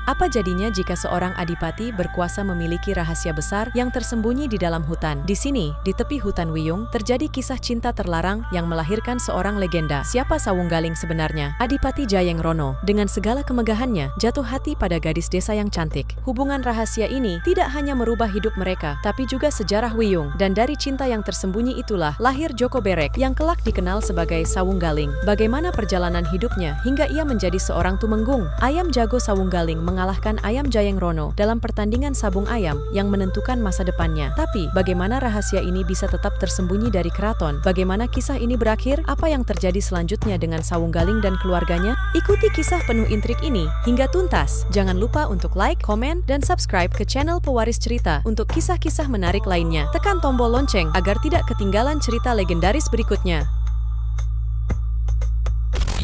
Apa jadinya jika seorang adipati berkuasa memiliki rahasia besar yang tersembunyi di dalam hutan? Di sini, di tepi hutan Wiyung, terjadi kisah cinta terlarang yang melahirkan seorang legenda. Siapa Sawunggaling sebenarnya? Adipati Jayengrono, dengan segala kemegahannya, jatuh hati pada gadis desa yang cantik. Hubungan rahasia ini tidak hanya merubah hidup mereka, tapi juga sejarah Wiyung. Dan dari cinta yang tersembunyi itulah lahir Joko Berek yang kelak dikenal sebagai Sawunggaling. Bagaimana perjalanan hidupnya hingga ia menjadi seorang tumenggung? Ayam jago Sawunggaling mengalahkan ayam Jayengrono dalam pertandingan sabung ayam yang menentukan masa depannya. Tapi, bagaimana rahasia ini bisa tetap tersembunyi dari keraton? Bagaimana kisah ini berakhir? Apa yang terjadi selanjutnya dengan Sawunggaling dan keluarganya? Ikuti kisah penuh intrik ini hingga tuntas. Jangan lupa untuk like, komen, dan subscribe ke channel Pewaris Cerita untuk kisah-kisah menarik lainnya. Tekan tombol lonceng agar tidak ketinggalan cerita legendaris berikutnya.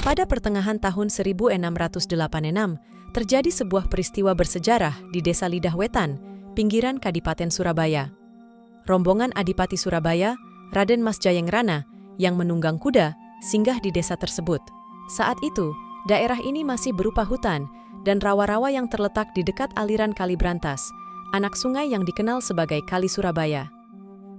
Pada pertengahan tahun 1686, terjadi sebuah peristiwa bersejarah di Desa Lidah Wetan, pinggiran Kadipaten Surabaya. Rombongan Adipati Surabaya, Raden Mas Jayengrana, yang menunggang kuda, singgah di desa tersebut. Saat itu, daerah ini masih berupa hutan dan rawa-rawa yang terletak di dekat aliran Kali Brantas, anak sungai yang dikenal sebagai Kali Surabaya.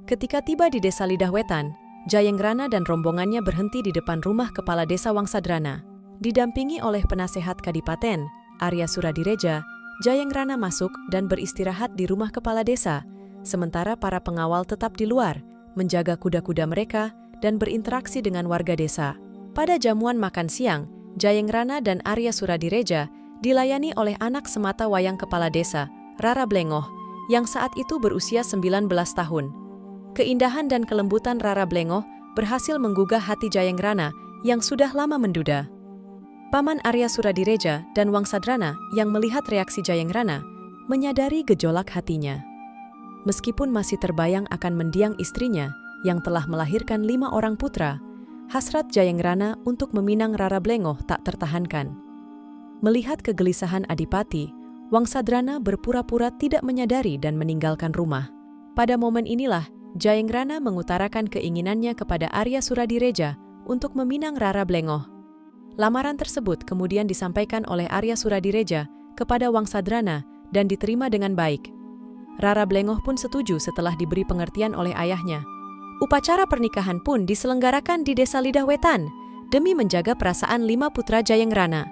Ketika tiba di Desa Lidah Wetan, Jayengrana dan rombongannya berhenti di depan rumah Kepala Desa Wangsadrana. Didampingi oleh penasehat Kadipaten, Arya Suradireja, Jayengrana masuk dan beristirahat di rumah kepala desa, sementara para pengawal tetap di luar, menjaga kuda-kuda mereka dan berinteraksi dengan warga desa. Pada jamuan makan siang, Jayengrana dan Arya Suradireja dilayani oleh anak semata wayang kepala desa, Rara Blengoh, yang saat itu berusia 19 tahun. Keindahan dan kelembutan Rara Blengoh berhasil menggugah hati Jayengrana yang sudah lama menduda. Paman Arya Suradireja dan Wangsadrana yang melihat reaksi Jayengrana menyadari gejolak hatinya. Meskipun masih terbayang akan mendiang istrinya yang telah melahirkan 5 orang putra, hasrat Jayengrana untuk meminang Rara Blengoh tak tertahankan. Melihat kegelisahan Adipati, Wangsadrana berpura-pura tidak menyadari dan meninggalkan rumah. Pada momen inilah, Jayengrana mengutarakan keinginannya kepada Arya Suradireja untuk meminang Rara Blengoh. Lamaran tersebut kemudian disampaikan oleh Arya Suradireja kepada Wangsadrana dan diterima dengan baik. Rara Blengoh pun setuju setelah diberi pengertian oleh ayahnya. Upacara pernikahan pun diselenggarakan di Desa Lidah Wetan demi menjaga perasaan 5 putra Jayengrana.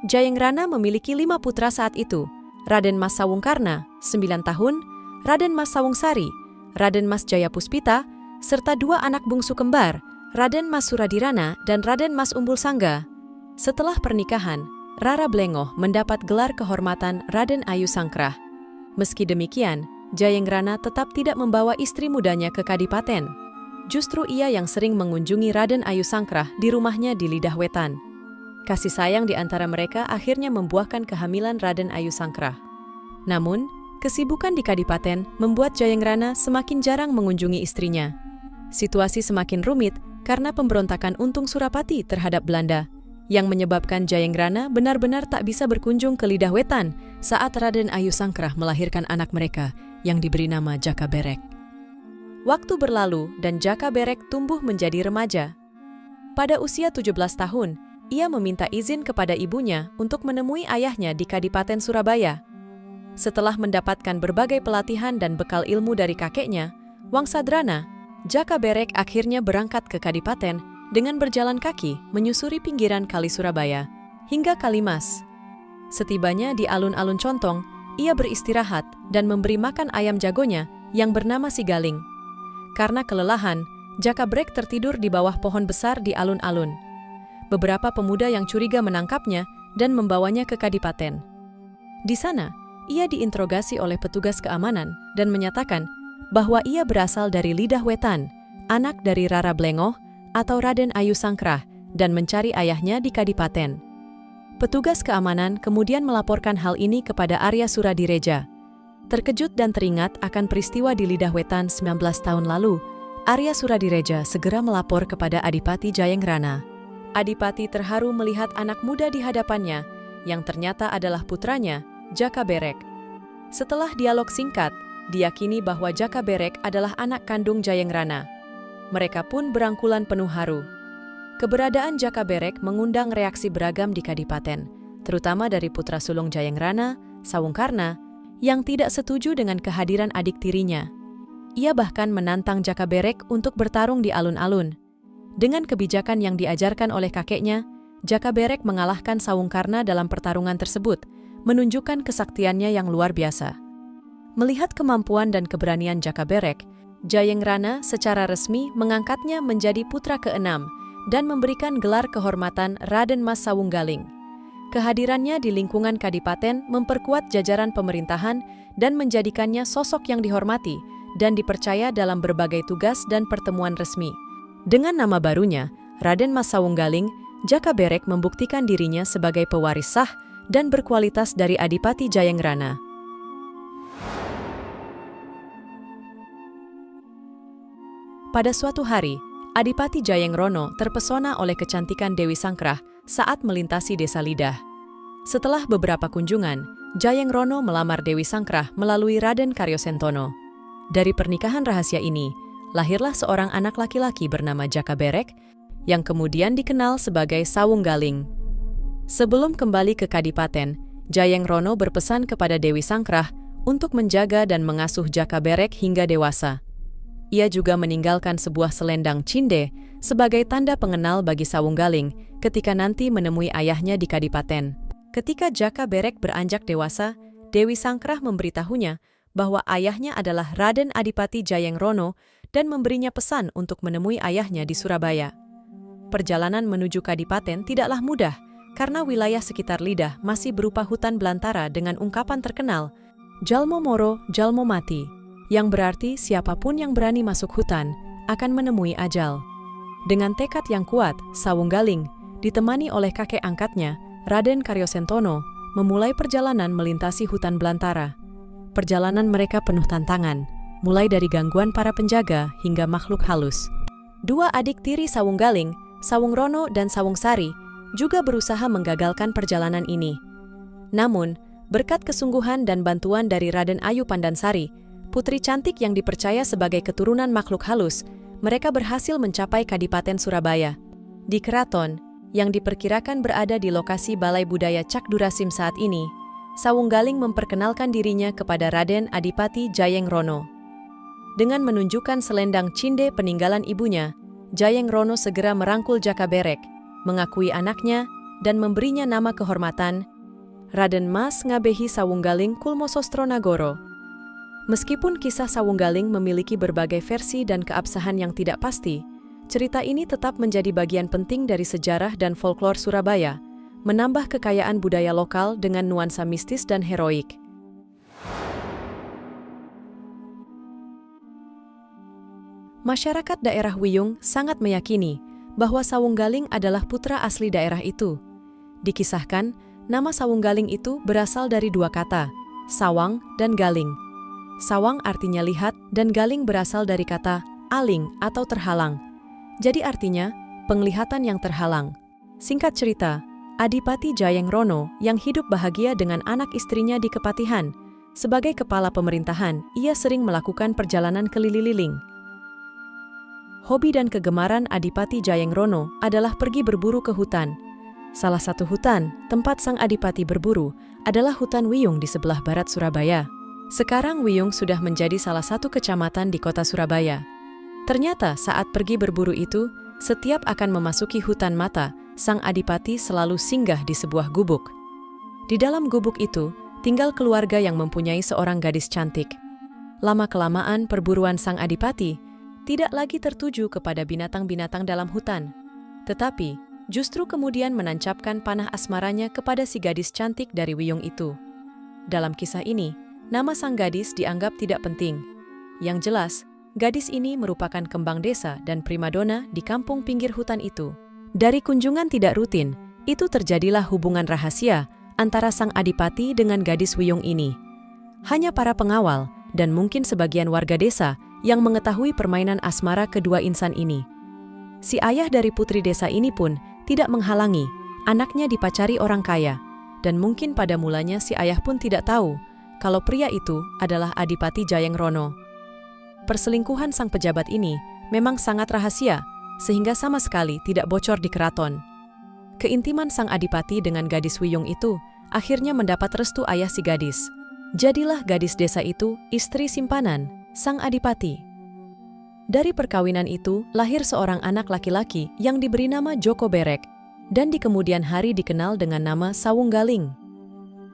Jayengrana memiliki 5 putra saat itu: Raden Mas Sawungkarna, 9 tahun, Raden Mas Sawungsari, Raden Mas Jayapuspita, serta 2 anak bungsu kembar, Raden Mas Suradirana dan Raden Mas Umbul Sangga. Setelah pernikahan, Rara Blengoh mendapat gelar kehormatan Raden Ayu Sangkrah. Meski demikian, Jayengrana tetap tidak membawa istri mudanya ke Kadipaten. Justru ia yang sering mengunjungi Raden Ayu Sangkrah di rumahnya di Lidah Wetan. Kasih sayang di antara mereka akhirnya membuahkan kehamilan Raden Ayu Sangkrah. Namun, kesibukan di Kadipaten membuat Jayengrana semakin jarang mengunjungi istrinya. Situasi semakin rumit karena pemberontakan Untung Surapati terhadap Belanda, yang menyebabkan Jayengrana benar-benar tak bisa berkunjung ke Lidah Wetan saat Raden Ayu Sangkrah melahirkan anak mereka yang diberi nama Jaka Berek. Waktu berlalu dan Jaka Berek tumbuh menjadi remaja. Pada usia 17 tahun, ia meminta izin kepada ibunya untuk menemui ayahnya di Kadipaten Surabaya. Setelah mendapatkan berbagai pelatihan dan bekal ilmu dari kakeknya, Wangsadrana, Jaka Berek akhirnya berangkat ke Kadipaten dengan berjalan kaki menyusuri pinggiran Kali Surabaya hingga Kalimas. Setibanya di alun-alun Contong, ia beristirahat dan memberi makan ayam jagonya yang bernama Sigaling. Karena kelelahan, Jaka Berek tertidur di bawah pohon besar di alun-alun. Beberapa pemuda yang curiga menangkapnya dan membawanya ke Kadipaten. Di sana, ia diinterogasi oleh petugas keamanan dan menyatakan bahwa ia berasal dari Lidah Wetan, anak dari Rara Blengoh atau Raden Ayu Sangkrah, dan mencari ayahnya di Kadipaten. Petugas keamanan kemudian melaporkan hal ini kepada Arya Suradireja. Terkejut dan teringat akan peristiwa di Lidah Wetan 19 tahun lalu, Arya Suradireja segera melapor kepada Adipati Jayengrana. Adipati terharu melihat anak muda di hadapannya, yang ternyata adalah putranya, Jaka Berek. Setelah dialog singkat, diyakini bahwa Jaka Berek adalah anak kandung Jayengrana. Mereka pun berangkulan penuh haru. Keberadaan Jaka Berek mengundang reaksi beragam di Kadipaten. terutama dari putra sulung Jayangrana, Sawungkarna, yang tidak setuju dengan kehadiran adik tirinya. Ia bahkan menantang Jakaberek untuk bertarung di alun-alun. Dengan kebijakan yang diajarkan oleh kakeknya, Jakaberek mengalahkan Sawungkarna dalam pertarungan tersebut, menunjukkan kesaktiannya yang luar biasa. Melihat kemampuan dan keberanian Jakaberek, Jayangrana secara resmi mengangkatnya menjadi putra keenam dan memberikan gelar kehormatan Raden Mas Sawunggaling. Kehadirannya di lingkungan kadipaten memperkuat jajaran pemerintahan dan menjadikannya sosok yang dihormati dan dipercaya dalam berbagai tugas dan pertemuan resmi. Dengan nama barunya, Raden Mas Sawunggaling, Jakaberek membuktikan dirinya sebagai pewaris sah dan berkualitas dari Adipati Jayangrana. Pada suatu hari, Adipati Jayangrono terpesona oleh kecantikan Dewi Sangkrah saat melintasi desa Lidah. Setelah beberapa kunjungan, Jayangrono melamar Dewi Sangkrah melalui Raden Karyosentono. Dari pernikahan rahasia ini, lahirlah seorang anak laki-laki bernama Jakaberek, yang kemudian dikenal sebagai Sawunggaling. Sebelum kembali ke Kadipaten, Jayangrono berpesan kepada Dewi Sangkrah untuk menjaga dan mengasuh Jakaberek hingga dewasa. Ia juga meninggalkan sebuah selendang cinde sebagai tanda pengenal bagi Sawunggaling ketika nanti menemui ayahnya di Kadipaten. Ketika Jakaberek beranjak dewasa, Dewi Sangkrah memberitahunya bahwa ayahnya adalah Raden Adipati Jayangrono dan memberinya pesan untuk menemui ayahnya di Surabaya. Perjalanan menuju Kadipaten tidaklah mudah karena wilayah sekitar Lidah masih berupa hutan belantara dengan ungkapan terkenal, "Jalmo moro, jalmo mati", yang berarti siapapun yang berani masuk hutan akan menemui ajal. Dengan tekad yang kuat, Sawunggaling, ditemani oleh kakek angkatnya, Raden Karyosentono, memulai perjalanan melintasi hutan belantara. Perjalanan mereka penuh tantangan, mulai dari gangguan para penjaga hingga makhluk halus. Dua adik tiri Sawunggaling, Sawungrono dan Sawungsari, juga berusaha menggagalkan perjalanan ini. Namun, berkat kesungguhan dan bantuan dari Raden Ayu Pandansari, putri cantik yang dipercaya sebagai keturunan makhluk halus, mereka berhasil mencapai Kadipaten Surabaya. Di keraton, yang diperkirakan berada di lokasi Balai Budaya Cak Durasim saat ini, Sawunggaling memperkenalkan dirinya kepada Raden Adipati Jayangrono. Dengan menunjukkan selendang cinde peninggalan ibunya, Jayangrono segera merangkul Jakaberek, mengakui anaknya, dan memberinya nama kehormatan, Raden Mas Ngabehi Sawunggaling Kulmosostronagoro. Meskipun kisah Sawunggaling memiliki berbagai versi dan keabsahan yang tidak pasti, cerita ini tetap menjadi bagian penting dari sejarah dan folklor Surabaya, menambah kekayaan budaya lokal dengan nuansa mistis dan heroik. Masyarakat daerah Wiyung sangat meyakini bahwa Sawunggaling adalah putra asli daerah itu. Dikisahkan, nama Sawunggaling itu berasal dari dua kata, sawang dan galing. Sawang artinya lihat dan galing berasal dari kata aling atau terhalang. Jadi artinya penglihatan yang terhalang. Singkat cerita, Adipati Jayangrono yang hidup bahagia dengan anak istrinya di Kepatihan, sebagai kepala pemerintahan, ia sering melakukan perjalanan keliling. Hobi dan kegemaran Adipati Jayangrono adalah pergi berburu ke hutan. Salah satu hutan tempat sang Adipati berburu adalah hutan Wiyung di sebelah barat Surabaya. Sekarang Wiyung sudah menjadi salah satu kecamatan di kota Surabaya. Ternyata saat pergi berburu itu, setiap akan memasuki hutan mata, sang Adipati selalu singgah di sebuah gubuk. Di dalam gubuk itu, tinggal keluarga yang mempunyai seorang gadis cantik. Lama-kelamaan perburuan sang Adipati tidak lagi tertuju kepada binatang-binatang dalam hutan, tetapi justru kemudian menancapkan panah asmaranya kepada si gadis cantik dari Wiyung itu. Dalam kisah ini, nama sang gadis dianggap tidak penting. Yang jelas, gadis ini merupakan kembang desa dan primadona di kampung pinggir hutan itu. Dari kunjungan tidak rutin, itu terjadilah hubungan rahasia antara sang Adipati dengan gadis Wiyung ini. Hanya para pengawal dan mungkin sebagian warga desa yang mengetahui permainan asmara kedua insan ini. Si ayah dari putri desa ini pun tidak menghalangi anaknya dipacari orang kaya, dan mungkin pada mulanya si ayah pun tidak tahu kalau pria itu adalah Adipati Jayangrono. Perselingkuhan sang pejabat ini memang sangat rahasia, sehingga sama sekali tidak bocor di keraton. Keintiman sang adipati dengan gadis Wiyung itu akhirnya mendapat restu ayah si gadis. Jadilah gadis desa itu istri simpanan sang adipati. Dari perkawinan itu lahir seorang anak laki-laki yang diberi nama Joko Berek dan di kemudian hari dikenal dengan nama Sawunggaling.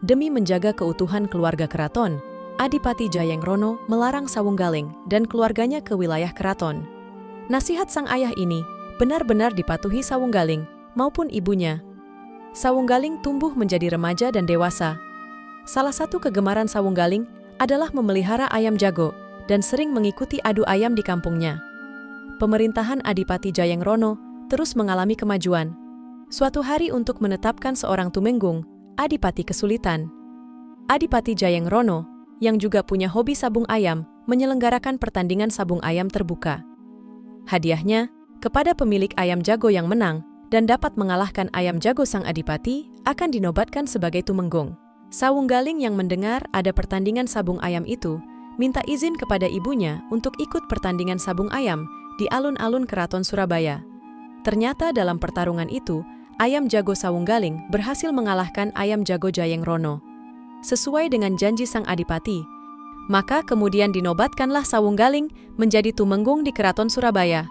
Demi menjaga keutuhan keluarga keraton, Adipati Jayengrono melarang Sawunggaling dan keluarganya ke wilayah keraton. Nasihat sang ayah ini benar-benar dipatuhi Sawunggaling maupun ibunya. Sawunggaling tumbuh menjadi remaja dan dewasa. Salah satu kegemaran Sawunggaling adalah memelihara ayam jago dan sering mengikuti adu ayam di kampungnya. Pemerintahan Adipati Jayengrono terus mengalami kemajuan. Suatu hari untuk menetapkan seorang tumenggung, Adipati kesulitan. Adipati Jayengrono, yang juga punya hobi sabung ayam, menyelenggarakan pertandingan sabung ayam terbuka. Hadiahnya, kepada pemilik ayam jago yang menang dan dapat mengalahkan ayam jago sang adipati, akan dinobatkan sebagai tumenggung. Sawunggaling yang mendengar ada pertandingan sabung ayam itu, minta izin kepada ibunya untuk ikut pertandingan sabung ayam di alun-alun Keraton Surabaya. Ternyata dalam pertarungan itu, ayam jago Sawunggaling berhasil mengalahkan ayam jago Jayengrono. Sesuai dengan janji sang adipati, maka kemudian dinobatkanlah Sawunggaling menjadi tumenggung di Keraton Surabaya.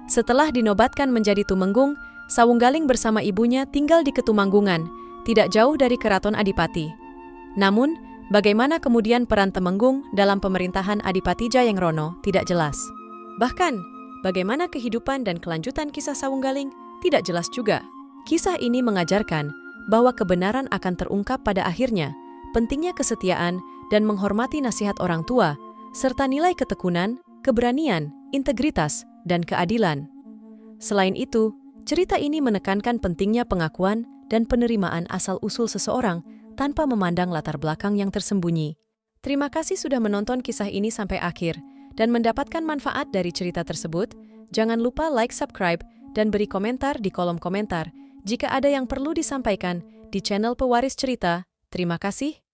Setelah dinobatkan menjadi tumenggung, Sawunggaling bersama ibunya tinggal di Ketumanggungan, tidak jauh dari Keraton Adipati. Namun, bagaimana kemudian peran Temenggung dalam pemerintahan Adipati Jayengrono tidak jelas. Bahkan, bagaimana kehidupan dan kelanjutan kisah Sawunggaling tidak jelas juga. Kisah ini mengajarkan bahwa kebenaran akan terungkap pada akhirnya, pentingnya kesetiaan dan menghormati nasihat orang tua, serta nilai ketekunan, keberanian, integritas, dan keadilan. Selain itu, cerita ini menekankan pentingnya pengakuan dan penerimaan asal-usul seseorang tanpa memandang latar belakang yang tersembunyi. Terima kasih sudah menonton kisah ini sampai akhir dan mendapatkan manfaat dari cerita tersebut. Jangan lupa like, subscribe, dan beri komentar di kolom komentar jika ada yang perlu disampaikan di channel Pewaris Cerita. Terima kasih.